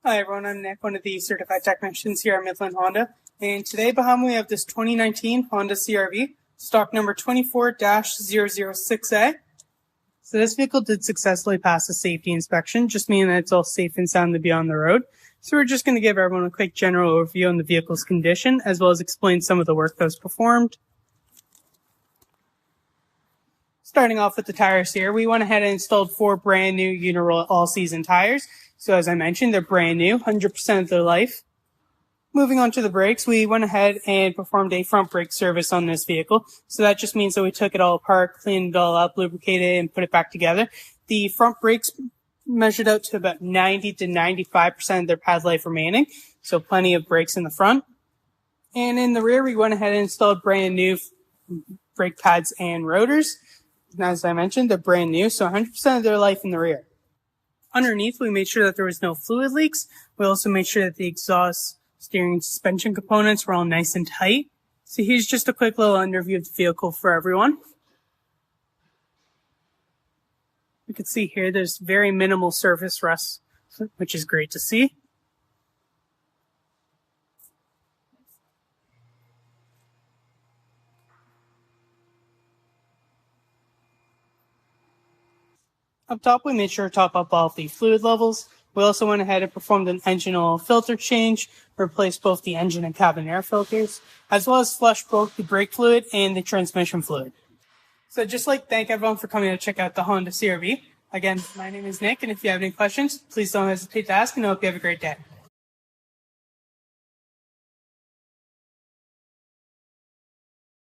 Hi everyone, I'm Nick, one of the certified technicians here at Midland Honda. And today behind me we have this 2019 Honda CR-V, stock number 24-006A. So this vehicle did successfully pass the safety inspection, just meaning that it's all safe and sound to be on the road. So we're just going to give everyone a quick general overview on the vehicle's condition, as well as explain some of the work that was performed. Starting off with the tires here, we went ahead and installed 4 brand new Uniroyal all-season tires. So as I mentioned, they're brand new, 100% of their life. Moving on to the brakes, we went ahead and performed a front brake service on this vehicle. So that just means that we took it all apart, cleaned it all up, lubricated it, and put it back together. The front brakes measured out to about 90 to 95% of their pad life remaining. So plenty of brakes in the front. And in the rear, we went ahead and installed brand new brake pads and rotors. And as I mentioned, they're brand new, so 100% of their life in the rear. Underneath, we made sure that there was no fluid leaks. We also made sure that the exhaust, steering, and suspension components were all nice and tight. So here's just a quick little underview of the vehicle for everyone. You can see here there's very minimal surface rust, which is great to see. Up top, we made sure to top up all of the fluid levels. We also went ahead and performed an engine oil filter change, replaced both the engine and cabin air filters, as well as flushed both the brake fluid and the transmission fluid. So just like to thank everyone for coming to check out the Honda CR-V. Again, my name is Nick, and if you have any questions, please don't hesitate to ask, and I hope you have a great day.